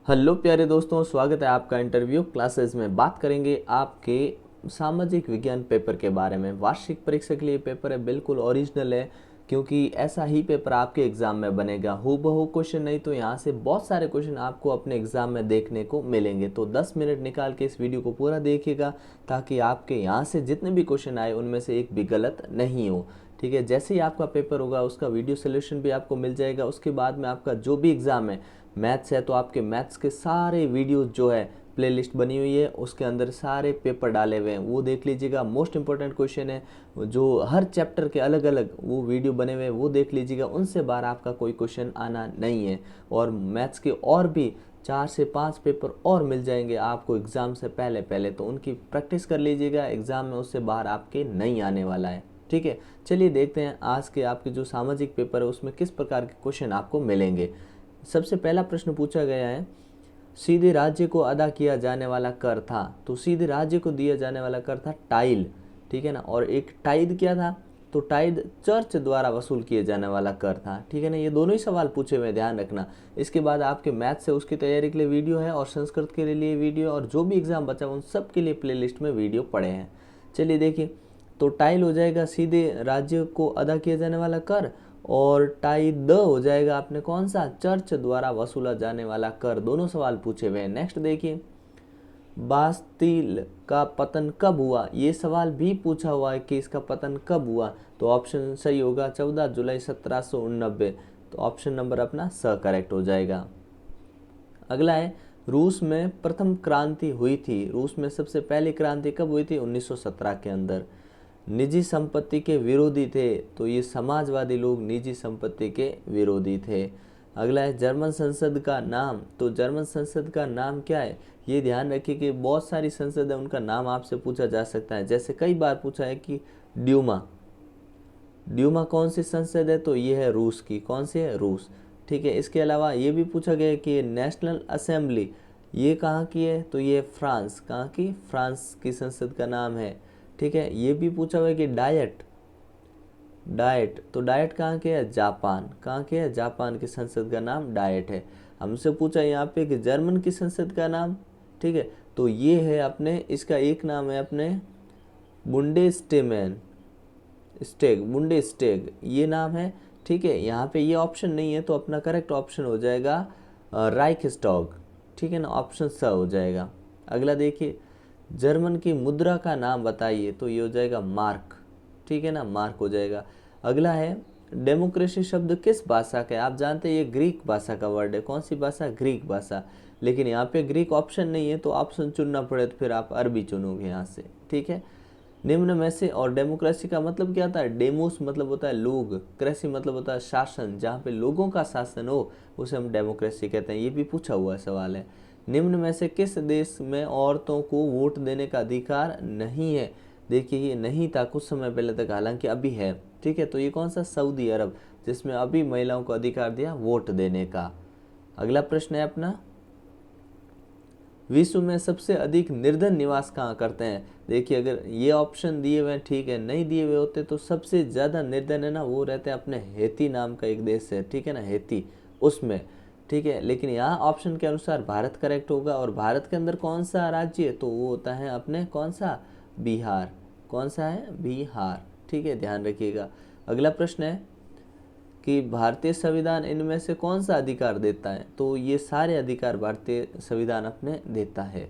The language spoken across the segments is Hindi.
हेलो प्यारे दोस्तों, स्वागत है आपका इंटरव्यू क्लासेस में। बात करेंगे आपके सामाजिक विज्ञान पेपर के बारे में। वार्षिक परीक्षा के लिए पेपर है, बिल्कुल ओरिजिनल है, क्योंकि ऐसा ही पेपर आपके एग्ज़ाम में बनेगा। हूबहू क्वेश्चन नहीं तो यहाँ से बहुत सारे क्वेश्चन आपको अपने एग्ज़ाम में देखने को मिलेंगे। तो 10 मिनट निकाल के इस वीडियो को पूरा देखिएगा ताकि आपके यहाँ से जितने भी क्वेश्चन आए उनमें से एक भी गलत नहीं हो। ठीक है, जैसे ही आपका पेपर होगा उसका वीडियो सोल्यूशन भी आपको मिल जाएगा। उसके बाद में आपका जो भी एग्ज़ाम है, मैथ्स है तो आपके मैथ्स के सारे वीडियोस जो है प्लेलिस्ट बनी हुई है, उसके अंदर सारे पेपर डाले हुए हैं, वो देख लीजिएगा। मोस्ट इंपॉर्टेंट क्वेश्चन है जो हर चैप्टर के अलग अलग वो वीडियो बने हुए हैं, वो देख लीजिएगा। उनसे बाहर आपका कोई क्वेश्चन आना नहीं है। और मैथ्स के और भी 4 से 5 पेपर और मिल जाएंगे आपको एग्ज़ाम से पहले पहले, तो उनकी प्रैक्टिस कर लीजिएगा। एग्ज़ाम में उससे बाहर आपके नहीं आने वाला है। ठीक है, चलिए देखते हैं आज के आपके जो सामाजिक पेपर है उसमें किस प्रकार के क्वेश्चन आपको मिलेंगे। सबसे पहला प्रश्न पूछा गया है, सीधे राज्य को अदा किया जाने वाला कर था। तो सीधे राज्य को दिया जाने वाला कर था टाइल। ठीक है ना। और एक टाइद क्या था? तो टाइद चर्च द्वारा वसूल किए जाने वाला कर था। ठीक है ना। ये दोनों ही सवाल पूछे हुए, ध्यान रखना। इसके बाद आपके मैथ से उसकी तैयारी के लिए वीडियो है और संस्कृत के लिए वीडियो, और जो भी एग्जाम बचा उन सब के लिए प्लेलिस्ट में वीडियो पड़े हैं। चलिए देखिए, तो टाइल हो जाएगा सीधे राज्य को अदा किया जाने वाला कर, और टाई द हो जाएगा आपने कौन सा? चर्च द्वारा वसूला जाने वाला कर। दोनों सवाल पूछे हुए हैं। नेक्स्ट देखिए, बास्तिल का पतन कब हुआ? ये सवाल भी पूछा हुआ है कि इसका पतन कब हुआ। तो ऑप्शन सही होगा 14 जुलाई 1789। तो ऑप्शन नंबर अपना स करेक्ट हो जाएगा। अगला है, रूस में प्रथम क्रांति हुई थी। रूस में सबसे पहली क्रांति कब हुई थी? 1917 के अंदर। निजी संपत्ति के विरोधी थे, तो ये समाजवादी लोग निजी संपत्ति के विरोधी थे। अगला है, जर्मन संसद का नाम। तो जर्मन संसद का नाम क्या है? ये ध्यान रखिए कि बहुत सारी संसद है, उनका नाम आपसे पूछा जा सकता है। जैसे कई बार पूछा है कि ड्यूमा, ड्यूमा कौन सी संसद है? तो ये है रूस की। कौन सी है? रूस। ठीक है। इसके अलावा ये भी पूछा गया है कि नेशनल असेंबली ये कहाँ की है? तो ये फ्रांस। कहाँ की? फ्रांस की संसद का नाम है। ठीक है। ये भी पूछा हुआ है कि डायट, डाइट, तो डाइट कहाँ के है? जापान। कहाँ के है? जापान की संसद का नाम डाइट है। हमसे पूछा यहाँ पे कि जर्मन की संसद का नाम। ठीक है, तो ये है अपने, इसका एक नाम है अपने बुंडेस्टेमेन स्टेग, बुंडे स्टेग ये नाम है। ठीक है, यहाँ पे ये ऑप्शन नहीं है, तो अपना करेक्ट ऑप्शन हो जाएगा राइक स्टॉग। ठीक है ना, ऑप्शन स हो जाएगा। अगला देखिए, जर्मन की मुद्रा का नाम बताइए। तो ये हो जाएगा मार्क। ठीक है ना, मार्क हो जाएगा। अगला है, डेमोक्रेसी शब्द किस भाषा का है? आप जानते हैं ये ग्रीक भाषा का वर्ड है। कौन सी भाषा? ग्रीक भाषा। लेकिन यहाँ पे ग्रीक ऑप्शन नहीं है, तो ऑप्शन चुनना पड़े तो फिर आप अरबी चुनोगे यहाँ से। ठीक है। निम्न में से, और डेमोक्रेसी का मतलब क्या होता है? डेमोस मतलब होता है लोग, क्रेसी मतलब होता है शासन, जहाँ पे लोगों का शासन हो उसे हम डेमोक्रेसी कहते हैं। ये भी पूछा हुआ सवाल है। निम्न में से किस देश में औरतों को वोट देने का अधिकार नहीं है? देखिए, ये नहीं था कुछ समय पहले तक, हालांकि अभी है। ठीक है, तो ये कौन सा? सऊदी अरब, जिसमें अभी महिलाओं को अधिकार दिया वोट देने का। अगला प्रश्न है अपना, विश्व में सबसे अधिक निर्धन निवास कहाँ करते हैं? देखिए, अगर ये ऑप्शन दिए हुए हैं ठीक है, नहीं दिए हुए होते तो सबसे ज़्यादा निर्धन है ना वो रहते हैं अपने हेती नाम का एक देश है। ठीक है ना, हेती, उसमें। ठीक है, लेकिन यहाँ ऑप्शन के अनुसार भारत करेक्ट होगा। और भारत के अंदर कौन सा राज्य है? तो वो होता है अपने कौन सा? बिहार। कौन सा है? बिहार। ठीक है, ध्यान रखिएगा। अगला प्रश्न है कि भारतीय संविधान इनमें से कौन सा अधिकार देता है? तो ये सारे अधिकार भारतीय संविधान अपने देता है।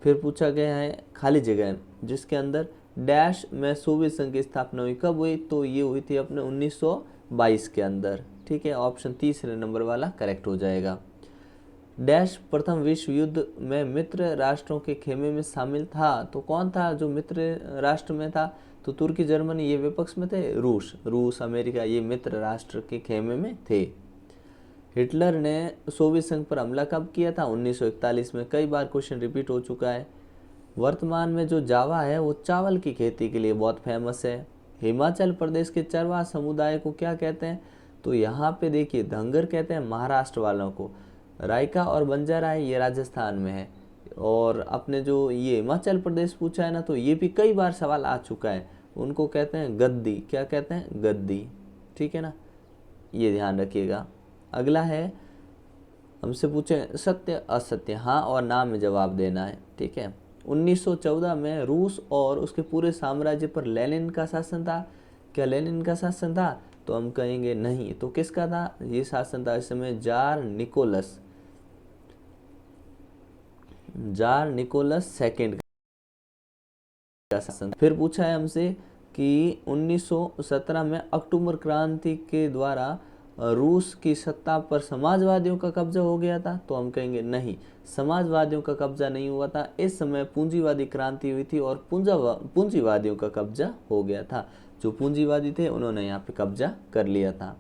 फिर पूछा गया है खाली जगह, जिसके अंदर डैश में सोवियत संघ की स्थापना हुई। कब हुई? तो ये हुई थी अपने 1922 के अंदर। ठीक है, ऑप्शन तीसरे नंबर वाला करेक्ट हो जाएगा। डैश प्रथम विश्व युद्ध में मित्र राष्ट्रों के खेमे में शामिल था। तो कौन था जो मित्र राष्ट्र में था? तो तुर्की, जर्मनी ये विपक्ष में थे। रूस अमेरिका ये मित्र राष्ट्र के खेमे में थे। हिटलर ने सोवियत संघ पर हमला कब किया था? 1941 में। कई बार क्वेश्चन रिपीट हो चुका है। वर्तमान में जो जावा है वो चावल की खेती के लिए बहुत फेमस है। हिमाचल प्रदेश के चरवाहा समुदाय को क्या कहते हैं? तो यहाँ पे देखिए, धंगर कहते हैं महाराष्ट्र वालों को। रायका और बंजारा है ये राजस्थान में है। और अपने जो ये हिमाचल प्रदेश पूछा है ना, तो ये भी कई बार सवाल आ चुका है। उनको कहते हैं गद्दी। क्या कहते हैं? गद्दी। ठीक है ना, ये ध्यान रखिएगा। अगला है, हमसे पूछे सत्य असत्य, हाँ और ना में जवाब देना है, ठीक है। 1914 में रूस और उसके पूरे साम्राज्य पर लेनिन का शासन था। क्या लेनिन का शासन था? तो हम कहेंगे नहीं। तो किसका था ये शासन? था इस समय जार निकोलस सेकंड का शासन। फिर पूछा है हमसे कि 1917 में अक्टूबर क्रांति के द्वारा रूस की सत्ता पर समाजवादियों का कब्जा हो गया था। तो हम कहेंगे नहीं, समाजवादियों का कब्जा नहीं हुआ था। इस समय पूंजीवादी क्रांति हुई थी और पूंजीवादियों का कब्जा हो गया था। जो पूंजीवादी थे उन्होंने यहाँ पे कब्जा कर लिया था।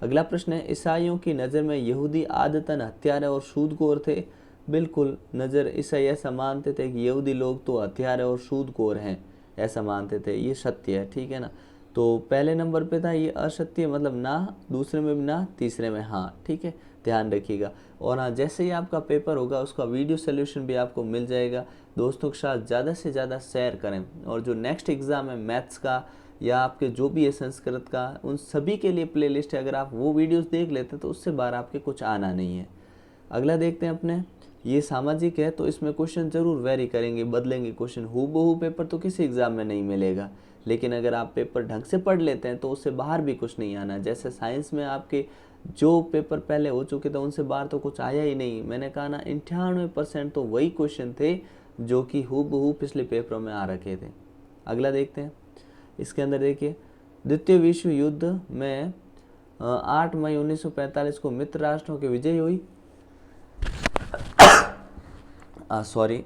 अगला प्रश्न है, ईसाइयों की नज़र में यहूदी आदतन हत्यारे और सूदखोर थे। बिल्कुल, नज़र ईसाई ऐसा मानते थे कि यहूदी लोग तो हत्यारे और सूदखोर हैं, ऐसा मानते थे। ये सत्य है, ठीक है ना। तो पहले नंबर पे था ये असत्य, मतलब ना, दूसरे में भी ना, तीसरे में हाँ, ठीक है, ध्यान रखिएगा। और हाँ, जैसे ही आपका पेपर होगा उसका वीडियो सोल्यूशन भी आपको मिल जाएगा। दोस्तों के साथ ज़्यादा से ज़्यादा शेयर करें। और जो नेक्स्ट एग्ज़ाम है मैथ्स का या आपके जो भी है संस्कृत का, उन सभी के लिए प्लेलिस्ट है। अगर आप वो वीडियोस देख लेते हैं तो उससे बाहर आपके कुछ आना नहीं है। अगला देखते हैं अपने, ये सामाजिक है तो इसमें क्वेश्चन जरूर वेरी करेंगे, बदलेंगे क्वेश्चन। हूबहू पेपर तो किसी एग्जाम में नहीं मिलेगा, लेकिन अगर आप पेपर ढंग से पढ़ लेते हैं तो उससे बाहर भी कुछ नहीं आना। जैसे साइंस में आपके जो पेपर पहले हो चुके थे उनसे बाहर तो कुछ आया ही नहीं। मैंने कहा ना, 98% तो वही क्वेश्चन थे जो कि हूबहू पिछले पेपरों में आ रखे थे। अगला देखते हैं, इसके अंदर देखिए, द्वितीय विश्व युद्ध में 8 मई 1945 को मित्र राष्ट्रों की विजय हुई। सॉरी,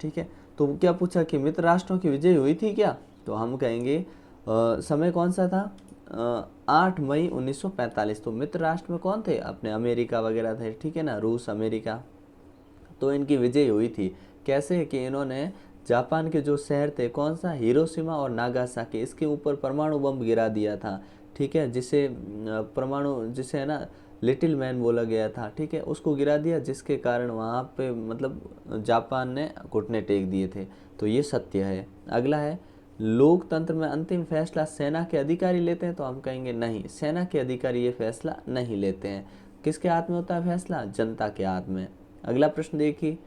ठीक है। तो क्या पूछा कि मित्र राष्ट्रों की विजय हुई थी क्या? तो हम कहेंगे समय कौन सा था? 8 मई 1945। तो मित्र राष्ट्र में कौन थे? अपने अमेरिका वगैरह थे, ठीक है ना, रूस अमेरिका। तो इनकी विजय हुई थी। कैसे? कि इन्होंने जापान के जो शहर थे, कौन सा, हिरोशिमा और नागासाकी, इसके ऊपर परमाणु बम गिरा दिया था, ठीक है, जिसे परमाणु, जिसे है ना लिटिल मैन बोला गया था, ठीक है, उसको गिरा दिया, जिसके कारण वहाँ पे मतलब जापान ने घुटने टेक दिए थे। तो ये सत्य है। अगला है, लोकतंत्र में अंतिम फैसला सेना के अधिकारी लेते हैं। तो हम कहेंगे नहीं, सेना के अधिकारी ये फैसला नहीं लेते हैं। किसके हाथ में होता है फैसला? जनता के हाथ में। अगला प्रश्न देखिए,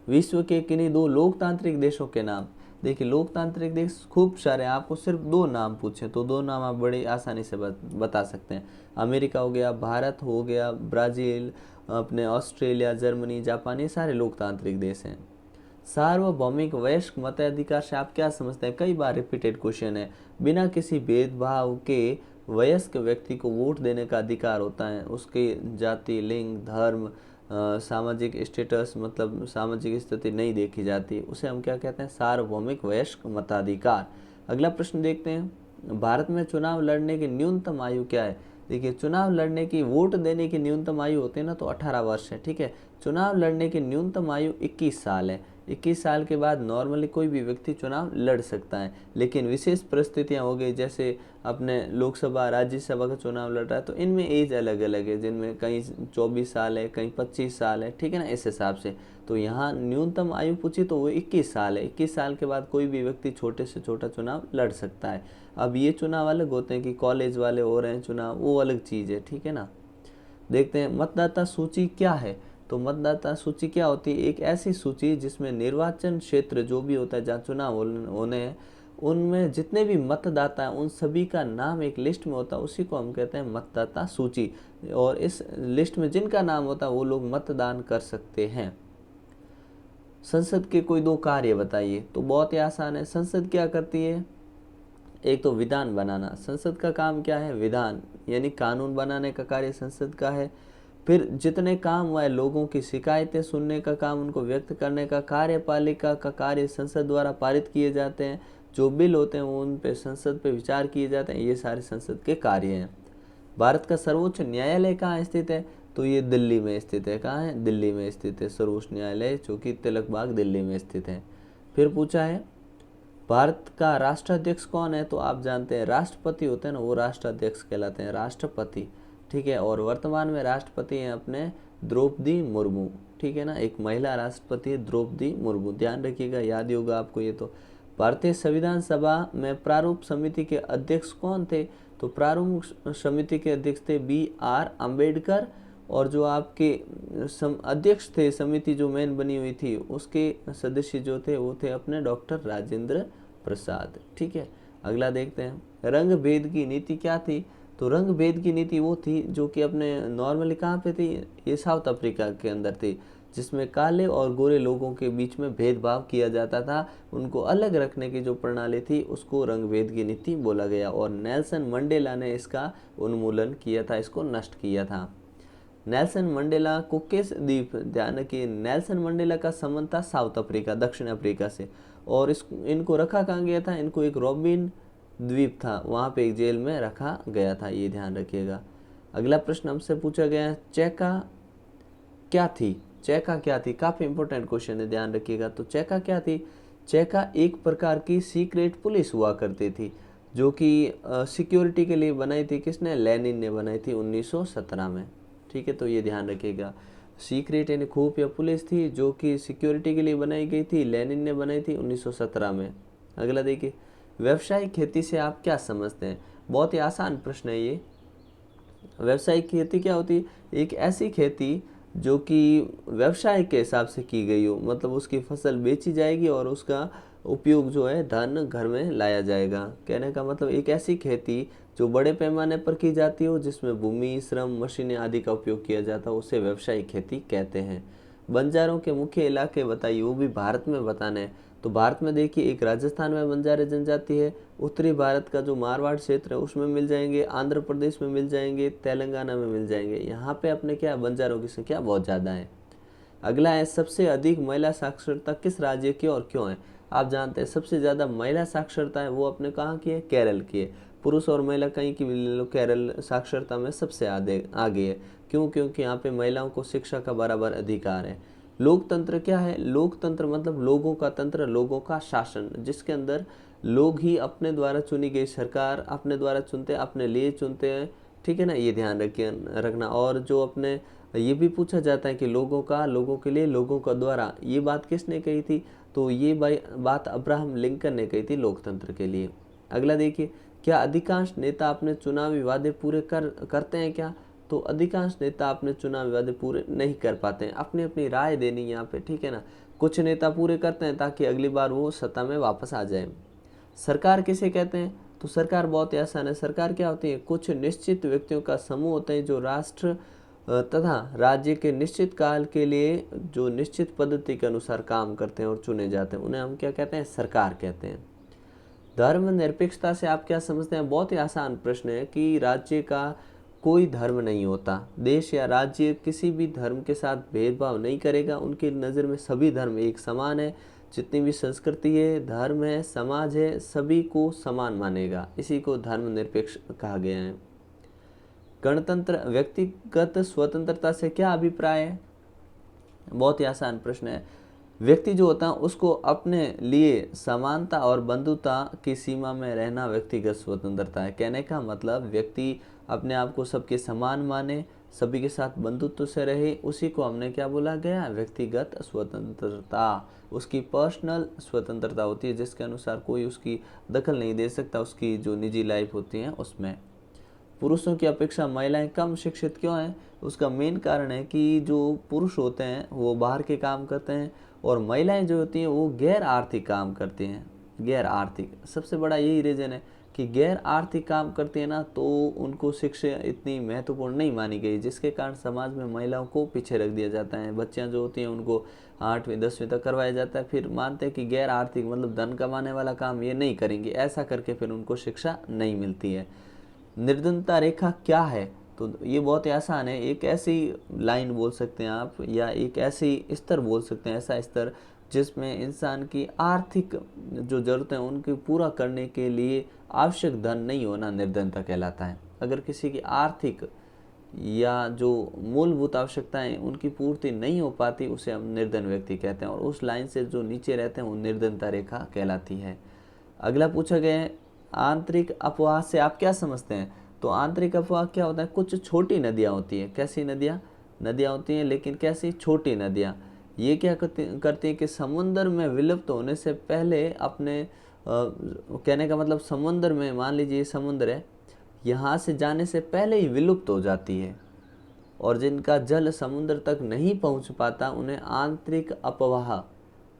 विश्व के किन्हीं दो लोकतांत्रिक देशों के नाम। देखिए, लोकतांत्रिक देश खूब सारे हैं, आपको सिर्फ दो नाम पूछे तो दो नाम आप बड़ी आसानी से बता सकते हैं। अमेरिका हो गया, भारत हो गया, ब्राज़ील, अपने ऑस्ट्रेलिया, जर्मनी, जापान, ये सारे लोकतांत्रिक देश हैं। सार्वभौमिक वयस्क मताधिकार से आप क्या समझते हैं? कई बार रिपीटेड क्वेश्चन है। बिना किसी भेदभाव के वयस्क व्यक्ति को वोट देने का अधिकार होता है। उसके जाति, लिंग, धर्म, सामाजिक स्टेटस, मतलब सामाजिक स्थिति नहीं देखी जाती, उसे हम क्या कहते हैं? सार्वभौमिक वयस्क मताधिकार। अगला प्रश्न देखते हैं, भारत में चुनाव लड़ने की न्यूनतम आयु क्या है? देखिए, चुनाव लड़ने की, वोट देने की न्यूनतम आयु होती है ना, तो 18 वर्ष है, ठीक है। चुनाव लड़ने की न्यूनतम आयु 21 साल है। 21 साल के बाद नॉर्मली कोई भी व्यक्ति चुनाव लड़ सकता है, लेकिन विशेष परिस्थितियां हो गई, जैसे अपने लोकसभा, राज्यसभा का चुनाव लड़ रहा है, तो इनमें एज अलग अलग है, जिनमें कहीं 24 साल है, कहीं 25 साल है, ठीक है ना, इस हिसाब से। तो यहाँ न्यूनतम आयु पूछी तो वो 21 साल है। 21 साल के बाद कोई भी व्यक्ति छोटे से छोटा चुनाव लड़ सकता है। अब ये चुनाव अलग होते हैं कि कॉलेज वाले हो रहे हैं चुनाव, वो अलग चीज़ है, ठीक है ना। देखते हैं, मतदाता सूची क्या है? तो मतदाता सूची क्या होती है? एक ऐसी सूची जिसमें निर्वाचन क्षेत्र जो भी होता है जहाँ चुनाव होने हैं, उनमें जितने भी मतदाता हैं उन सभी का नाम एक लिस्ट में होता है, उसी को हम कहते हैं मतदाता सूची। और इस लिस्ट में जिनका नाम होता है वो लोग मतदान कर सकते हैं। संसद के कोई दो कार्य बताइए। तो बहुत ही आसान है। संसद क्या करती है? एक तो विधान बनाना। संसद का काम क्या है? विधान, यानी कानून बनाने का कार्य संसद का है। फिर जितने काम हुआ है, लोगों की शिकायतें सुनने का काम, उनको व्यक्त करने का, कार्यपालिका का कार्य संसद द्वारा पारित किए जाते हैं। जो बिल होते हैं वो उन पे संसद पे विचार किए जाते हैं। ये सारे संसद के कार्य हैं। भारत का सर्वोच्च न्यायालय कहाँ स्थित है? तो ये दिल्ली में स्थित है। कहाँ है? दिल्ली में स्थित है सर्वोच्च न्यायालय, जो कि तिलक बाग दिल्ली में स्थित है। फिर पूछा है, भारत का राष्ट्राध्यक्ष कौन है? तो आप जानते हैं राष्ट्रपति होते हैं ना, वो राष्ट्राध्यक्ष कहलाते हैं, राष्ट्रपति, ठीक है। और वर्तमान में राष्ट्रपति हैं अपने द्रौपदी मुर्मू, ठीक है ना, एक महिला राष्ट्रपति है द्रौपदी मुर्मू, ध्यान रखिएगा, याद ही होगा आपको ये। तो भारतीय संविधान सभा में प्रारूप समिति के अध्यक्ष कौन थे? तो प्रारूप समिति के अध्यक्ष थे BR अम्बेडकर। और जो आपके अध्यक्ष थे, समिति जो मेन बनी हुई थी, उसके सदस्य जो थे वो थे अपने डॉक्टर राजेंद्र प्रसाद। ठीक है, अगला देखते हैं, रंग भेद की नीति क्या थी। तो रंग भेद की नीति वो थी जो कि अपने नॉर्मली कहाँ पे थी, ये साउथ अफ्रीका के अंदर थी, जिसमें काले और गोरे लोगों के बीच में भेदभाव किया जाता था। उनको अलग रखने की जो प्रणाली थी उसको रंग भेद की नीति बोला गया, और नेल्सन मंडेला ने इसका उन्मूलन किया था, इसको नष्ट किया था। नेल्सन मंडेला को किस द्वीप, ध्यान रखिए नेल्सन मंडेला का संबंध था साउथ अफ्रीका, दक्षिण अफ्रीका से, और इनको रखा कहाँ गया था, इनको एक रॉबिन द्वीप था, वहाँ पे एक जेल में रखा गया था, ये ध्यान रखिएगा। अगला प्रश्न हमसे पूछा गया है, चेका क्या थी। चेका क्या थी, काफ़ी इंपॉर्टेंट क्वेश्चन है, ध्यान रखिएगा। तो चेका क्या थी, चेका एक प्रकार की सीक्रेट पुलिस हुआ करती थी, जो कि सिक्योरिटी के लिए बनाई थी, किसने, लेनिन ने बनाई थी 1917 में। ठीक है, तो ये ध्यान रखिएगा, सीक्रेट यानी खुफिया पुलिस थी जो कि सिक्योरिटी के लिए बनाई गई थी, लेनिन ने बनाई थी 1917 में। अगला देखिए, व्यावसायिक खेती से आप क्या समझते हैं। बहुत ही आसान प्रश्न है ये। व्यावसायिक खेती क्या होती है, एक ऐसी खेती जो कि व्यवसाय के हिसाब से की गई हो, मतलब उसकी फसल बेची जाएगी और उसका उपयोग जो है धन घर में लाया जाएगा। कहने का मतलब एक ऐसी खेती जो बड़े पैमाने पर की जाती हो, जिसमें भूमि, श्रम, मशीनें आदि का उपयोग किया जाता हो, उसे व्यावसायिक खेती कहते हैं। बंजारों के मुख्य इलाके बताइए, वो भी भारत में बताने हैं। तो भारत में देखिए, एक राजस्थान में बंजारे जनजाति है, उत्तरी भारत का जो मारवाड़ क्षेत्र है उसमें मिल जाएंगे, आंध्र प्रदेश में मिल जाएंगे, तेलंगाना में मिल जाएंगे। यहाँ पे अपने क्या, बंजारों की संख्या बहुत ज़्यादा है। अगला है, सबसे अधिक महिला साक्षरता किस राज्य की और क्यों है। आप जानते हैं सबसे ज़्यादा महिला साक्षरता है वो अपने कहाँ की है, केरल की है। पुरुष और महिला कहीं की भी ले लो, केरल साक्षरता में सबसे आगे है। क्यों, क्योंकि यहाँ पे महिलाओं को शिक्षा का बराबर अधिकार है। लोकतंत्र क्या है, लोकतंत्र मतलब लोगों का तंत्र, लोगों का शासन, जिसके अंदर लोग ही अपने द्वारा चुनी गई सरकार अपने द्वारा चुनते हैं, अपने लिए चुनते हैं। ठीक है ना, ये ध्यान रखना। और जो अपने ये भी पूछा जाता है कि लोगों का, लोगों के लिए, लोगों का द्वारा, ये बात किसने कही थी, तो ये बात अब्राहम लिंकन ने कही थी लोकतंत्र के लिए। अगला देखिए, क्या अधिकांश नेता अपने चुनावी वादे पूरे करते हैं क्या। तो अधिकांश नेता अपने चुनावी वादे पूरे नहीं कर पाते हैं, अपनी अपनी राय देनी यहाँ पे। ठीक है ना, कुछ नेता पूरे करते हैं ताकि अगली बार वो सत्ता में वापस आ जाए। सरकार किसे कहते हैं, तो सरकार बहुत ही आसान है। सरकार क्या होती है, कुछ निश्चित व्यक्तियों का समूह होते हैं जो राष्ट्र तथा राज्य के निश्चित काल के लिए जो निश्चित पद्धति के अनुसार काम करते हैं और चुने जाते हैं, उन्हें हम क्या कहते हैं, सरकार कहते हैं। धर्मनिरपेक्षता से आप क्या समझते हैं। बहुत ही आसान प्रश्न है कि राज्य का कोई धर्म नहीं होता, देश या राज्य किसी भी धर्म के साथ भेदभाव नहीं करेगा, उनकी नज़र में सभी धर्म एक समान है। जितनी भी संस्कृति है, धर्म है, समाज है, सभी को समान मानेगा, इसी को धर्मनिरपेक्ष कहा गया है। गणतंत्र, व्यक्तिगत स्वतंत्रता से क्या अभिप्राय है। बहुत ही आसान प्रश्न है। व्यक्ति जो होता है उसको अपने लिए समानता और बंधुता की सीमा में रहना व्यक्तिगत स्वतंत्रता है। कहने का मतलब व्यक्ति अपने आप को सबके समान माने, सभी के साथ बंधुत्व से रहे, उसी को हमने क्या बोला गया, व्यक्तिगत स्वतंत्रता। उसकी पर्सनल स्वतंत्रता होती है, जिसके अनुसार कोई उसकी दखल नहीं दे सकता, उसकी जो निजी लाइफ होती है उसमें। पुरुषों की अपेक्षा महिलाएं कम शिक्षित क्यों हैं। उसका मेन कारण है कि जो पुरुष होते हैं वो बाहर के काम करते हैं, और महिलाएं जो होती हैं वो गैर आर्थिक काम करती हैं। गैर आर्थिक, सबसे बड़ा यही रीज़न है कि गैर आर्थिक काम करती है ना, तो उनको शिक्षा इतनी महत्वपूर्ण नहीं मानी गई, जिसके कारण समाज में महिलाओं को पीछे रख दिया जाता है। बच्चियां जो होती हैं उनको 8वीं 10वीं तक करवाया जाता है, फिर मानते हैं कि गैर आर्थिक मतलब धन कमाने वाला काम ये नहीं करेंगे, ऐसा करके फिर उनको शिक्षा नहीं मिलती है। निर्धनता रेखा क्या है, तो ये बहुत ही आसान है। एक ऐसी लाइन बोल सकते हैं आप, या एक ऐसी स्तर बोल सकते हैं, ऐसा स्तर जिसमें इंसान की आर्थिक जो ज़रूरतें हैं उनकी पूरा करने के लिए आवश्यक धन नहीं होना निर्धनता कहलाता है। अगर किसी की आर्थिक या जो मूलभूत आवश्यकताएं उनकी पूर्ति नहीं हो पाती, उसे हम निर्धन व्यक्ति कहते हैं, और उस लाइन से जो नीचे रहते हैं वो निर्धनता रेखा कहलाती है। अगला पूछा गया है, आंतरिक अपवाह से आप क्या समझते हैं। तो आंतरिक अपवाह क्या होता है, कुछ छोटी नदियाँ होती हैं। कैसी नदियाँ, नदियाँ होती हैं लेकिन कैसी, छोटी नदियाँ। ये क्या करती हैं कि समुद्र में विलुप्त होने से पहले अपने कहने का मतलब समुद्र में, मान लीजिए समुद्र है, यहाँ से जाने से पहले ही विलुप्त हो जाती है। और जिनका जल समुद्र तक नहीं पहुंच पाता उन्हें आंतरिक अपवाह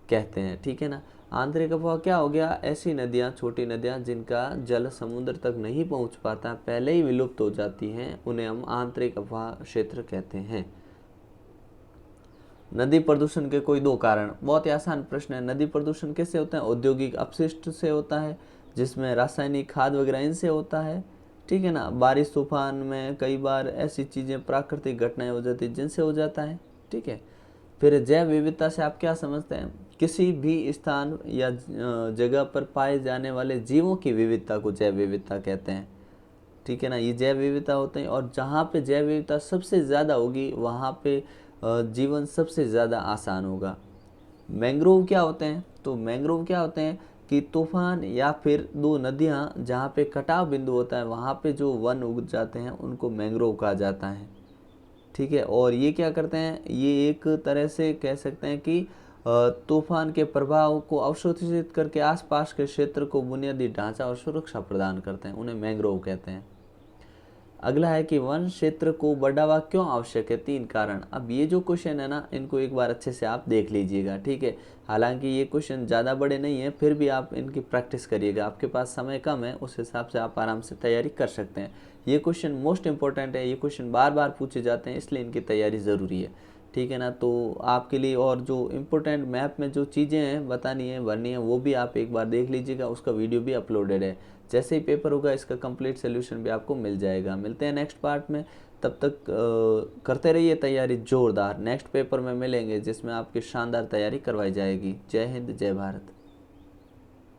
कहते हैं। ठीक है ना। आंतरिक अपवाह क्या हो गया, ऐसी नदियाँ, छोटी नदियाँ जिनका जल समुद्र तक नहीं पहुंच पाता, पहले ही विलुप्त हो जाती हैं, उन्हें हम आंतरिक अपवाह क्षेत्र कहते हैं। नदी प्रदूषण के कोई 2 कारण। बहुत ही आसान प्रश्न है। नदी प्रदूषण कैसे होता है, औद्योगिक अपशिष्ट से होता है, जिसमें रासायनिक खाद वगैरह इनसे होता है। ठीक है ना। बारिश तूफान में कई बार ऐसी चीज़ें, प्राकृतिक घटनाएं हो जाती है जिनसे हो जाता है। ठीक है। फिर जैव विविधता से आप क्या समझते हैं, किसी भी स्थान या जगह पर पाए जाने वाले जीवों की विविधता को जैव विविधता कहते हैं। ठीक है ना। ये जैव विविधता होते हैं, और जहाँ पे जैव विविधता सबसे ज़्यादा होगी वहाँ पे जीवन सबसे ज़्यादा आसान होगा। मैंग्रोव क्या होते हैं, तो मैंग्रोव क्या होते हैं कि तूफान या फिर 2 नदियाँ जहाँ पे कटाव बिंदु होता है वहाँ पे जो वन उग जाते हैं उनको मैंग्रोव कहा जाता है। ठीक है। और ये क्या करते हैं, ये एक तरह से कह सकते हैं कि तूफान के प्रभाव को अवशोषित करके आसपास के क्षेत्र को बुनियादी ढांचा और सुरक्षा प्रदान करते हैं, उन्हें मैंग्रोव कहते हैं। अगला है कि वन क्षेत्र को बढ़ावा क्यों आवश्यक है, 3 कारण। अब ये जो क्वेश्चन है ना, इनको एक बार अच्छे से आप देख लीजिएगा। ठीक है। हालांकि ये क्वेश्चन ज़्यादा बड़े नहीं है, फिर भी आप इनकी प्रैक्टिस करिएगा। आपके पास समय कम है, उस हिसाब से आप आराम से तैयारी कर सकते हैं। ये क्वेश्चन मोस्ट इंपॉर्टेंट है, ये क्वेश्चन बार बार पूछे जाते हैं, इसलिए इनकी तैयारी ज़रूरी है। ठीक है ना। तो आपके लिए और जो इम्पोर्टेंट मैप में जो चीज़ें हैं बतानी है, भरनी है, वो भी आप एक बार देख लीजिएगा। उसका वीडियो भी अपलोडेड है। जैसे ही पेपर होगा इसका कंप्लीट सोल्यूशन भी आपको मिल जाएगा। मिलते हैं नेक्स्ट पार्ट में। तब तक करते रहिए तैयारी जोरदार। नेक्स्ट पेपर में मिलेंगे जिसमें आपकी शानदार तैयारी करवाई जाएगी। जय हिंद, जय भारत।